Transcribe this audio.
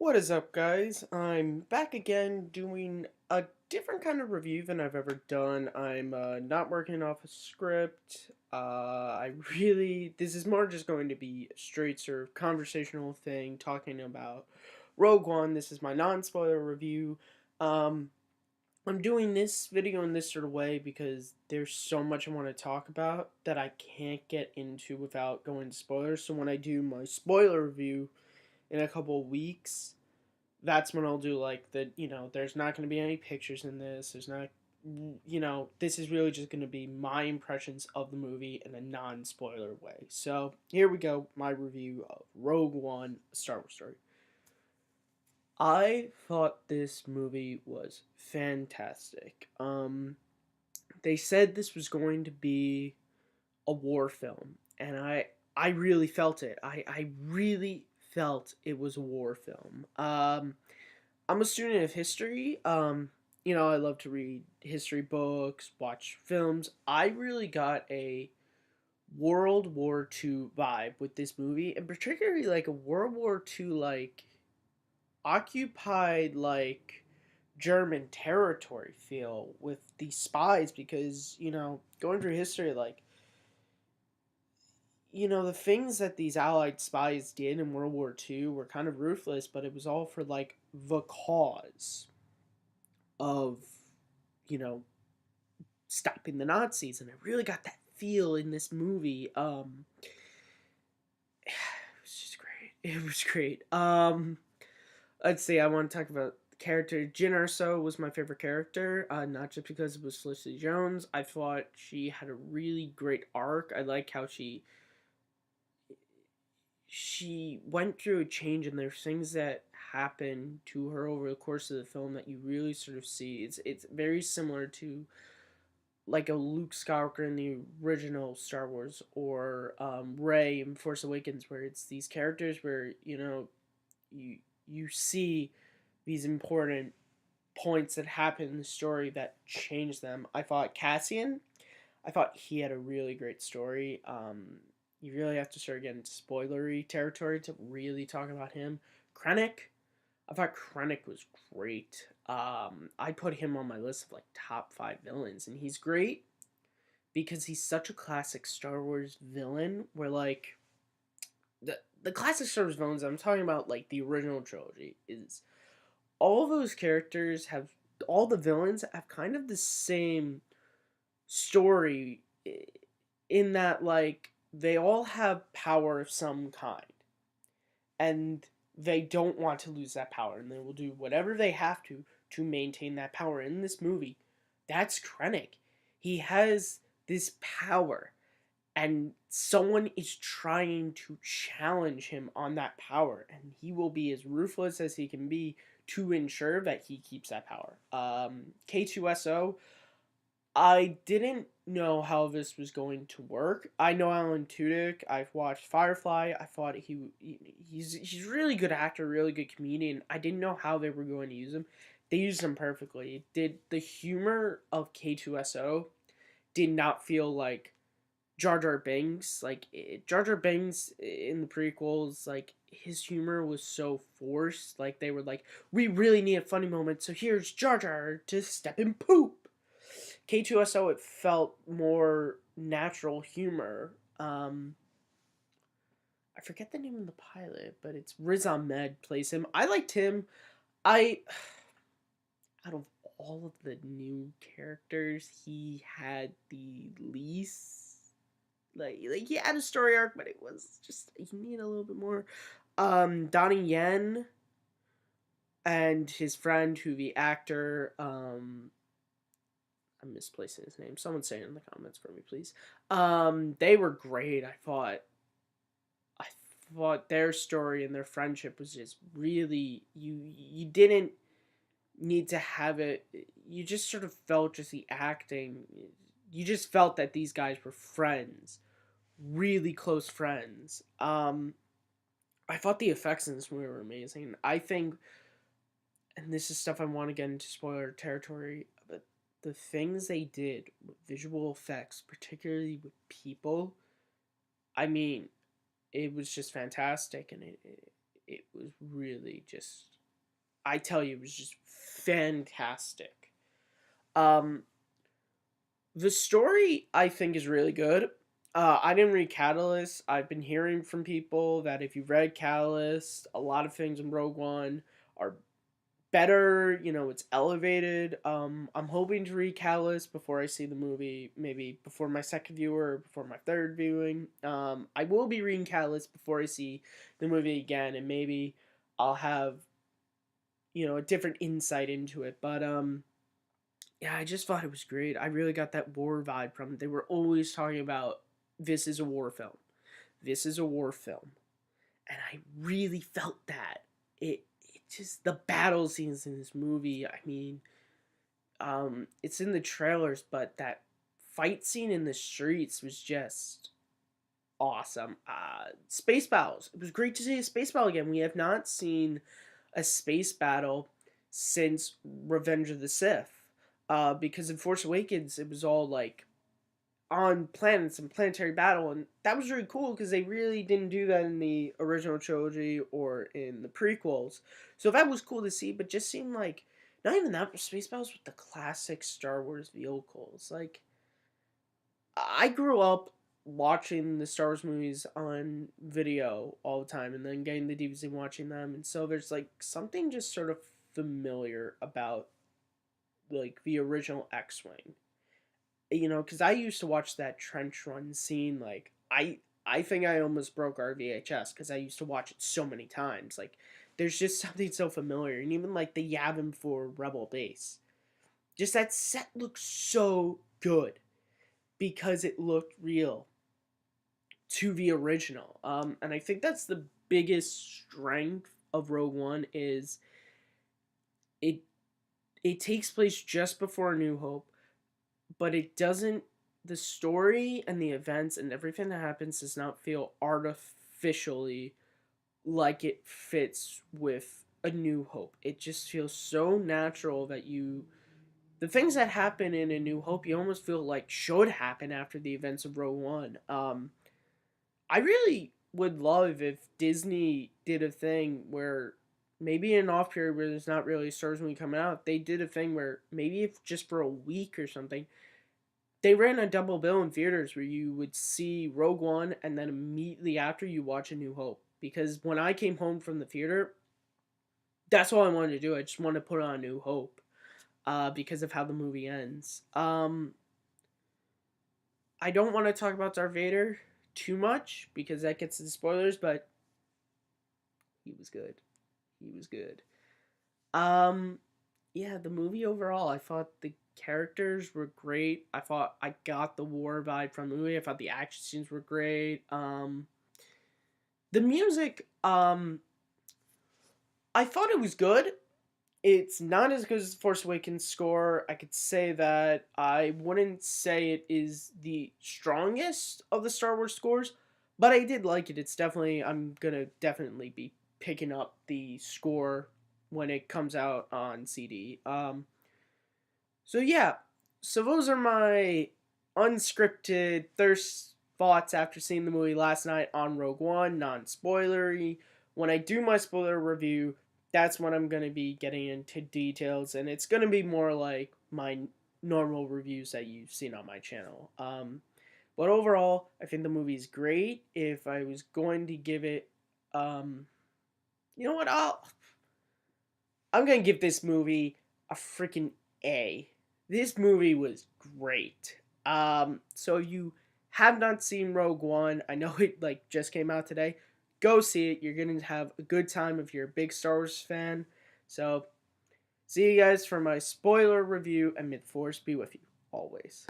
What is up, guys? I'm back again doing a different kind of review than I've ever done. I'm not working off a script. This is more just going to be a straight sort of conversational thing talking about Rogue One. This is my non spoiler review. Um, I'm doing this video in this sort of way because there's so much I want to talk about that I can't get into without going to spoilers. So when I do my spoiler review in a couple of weeks, that's when I'll do like there's not going to be any pictures in this. There's not, this is really just going to be my impressions of the movie in a non spoiler way. So here we go, my review of Rogue One, a Star Wars story. I thought this movie was fantastic. They said this was going to be a war film, and I really felt it. I really felt it was a war film. I'm a student of history. I love to read history books, watch films. I really got a World War II vibe with this movie, and particularly like a World War II like occupied like German territory feel with these spies because, going through history, like, the things that these Allied spies did in World War II were kind of ruthless, but it was all for, like, the cause of, you know, stopping the Nazis. And I really got that feel in this movie. It was just great. It was great. Let's see, I want to talk about the character. Jyn Erso was my favorite character, not just because it was Felicity Jones. I thought she had a really great arc. I like how she went through a change, and there's things that happen to her over the course of the film that you really sort of see. It's very similar to like a Luke Skywalker in the original Star Wars, or Rey in Force Awakens, where it's these characters where you see these important points that happen in the story that change them. I thought Cassian, I thought he had a really great story. You really have to start getting into spoilery territory to really talk about him. Krennic, I thought Krennic was great. I put him on my list of like top 5 villains, and he's great because he's such a classic Star Wars villain. Where like the classic Star Wars villains I'm talking about, like the original trilogy, is all those characters have all the villains have kind of the same story in that like they all have power of some kind, and they don't want to lose that power, and they will do whatever they have to maintain that power. In this movie, that's Krennic. He has this power, and someone is trying to challenge him on that power, and he will be as ruthless as he can be to ensure that he keeps that power. K2SO, I didn't know how this was going to work. I know Alan Tudyk. I've watched Firefly. I thought he's a really good actor, really good comedian. I didn't know how they were going to use him. They used him perfectly. Did the humor of K2SO did not feel like Jar Jar Binks. Like Jar Jar Binks in the prequels, like his humor was so forced. Like they were like, we really need a funny moment, so here's Jar Jar to step and poop. K2SO, it felt more natural humor. I forget the name of the pilot, but it's Riz Ahmed plays him. I liked him. I Out of all of the new characters, he had the least. Like he had a story arc, but it was just he needed a little bit more. Donnie Yen and his friend, who the actor, I'm misplacing his name. Someone say it in the comments for me, please. They were great. I thought their story and their friendship was just really you didn't need to have it. You just sort of felt just the acting. You just felt that these guys were friends, really close friends. I thought the effects in this movie were amazing. I think, and this is stuff I want to get into spoiler territory, but the things they did with visual effects, particularly with people, I mean, it was just fantastic, and it was really just, I tell you, it was just fantastic. Um, the story I think is really good. I didn't read Catalyst. I've been hearing from people that if you've read Catalyst, a lot of things in Rogue One are better. You know, it's elevated. I'm hoping to read Catalyst before I see the movie, maybe before my second view or before my third viewing. I will be reading Catalyst before I see the movie again, and maybe I'll have, you know, a different insight into it. But yeah, I just thought it was great. I really got that war vibe from it. They were always talking about this is a war film. This is a war film. And I really felt that. It just, the battle scenes in this movie, I mean, it's in the trailers, but that fight scene in the streets was just awesome. Space battles. It was great to see a space battle again. We have not seen a space battle since Revenge of the Sith. Because in Force Awakens, it was all like on planets and planetary battle, and that was really cool because they really didn't do that in the original trilogy or in the prequels. So that was cool to see, but just seemed like not even that space battles with the classic Star Wars vehicles. Like, I grew up watching the Star Wars movies on video all the time and then getting the DVDs and watching them, and so there's like something just sort of familiar about like the original X-wing, you know, because I used to watch that trench run scene. Like, I think I almost broke our VHS because I used to watch it so many times. Like, there's just something so familiar, and even like the Yavin 4 Rebel base, just that set looks so good because it looked real to the original. And I think that's the biggest strength of Rogue One is it it takes place just before A New Hope, but it doesn't, the story and the events and everything that happens does not feel artificially like it fits with A New Hope. It just feels so natural that you, the things that happen in A New Hope you almost feel like should happen after the events of Rogue One. I really would love if Disney did a thing where maybe in an off period where there's not really a Star Wars movie coming out, they did a thing where maybe if just for a week or something, they ran a double bill in theaters where you would see Rogue One and then immediately after you watch A New Hope. Because when I came home from the theater, that's all I wanted to do. I just wanted to put on A New Hope because of how the movie ends. I don't want to talk about Darth Vader too much because that gets into spoilers, but he was good. He was good. Yeah, the movie overall, I thought the characters were great. I thought I got the war vibe from the movie. I thought the action scenes were great. The music, I thought it was good. It's not as good as the Force Awakens score. I could say that. I wouldn't say it is the strongest of the Star Wars scores, but I did like it. It's definitely, I'm gonna definitely be picking up the score when it comes out on CD. So yeah, so those are my unscripted thirst thoughts after seeing the movie last night on Rogue One, non-spoilery. When I do my spoiler review, that's when I'm going to be getting into details, and it's going to be more like my normal reviews that you've seen on my channel. But overall, I think the movie's great. If I was going to give it, you know what, I'm going to give this movie a freaking A. This movie was great. So if you have not seen Rogue One, I know it like just came out today. Go see it. You're going to have a good time if you're a big Star Wars fan. So, see you guys for my spoiler review, and may the Force be with you always.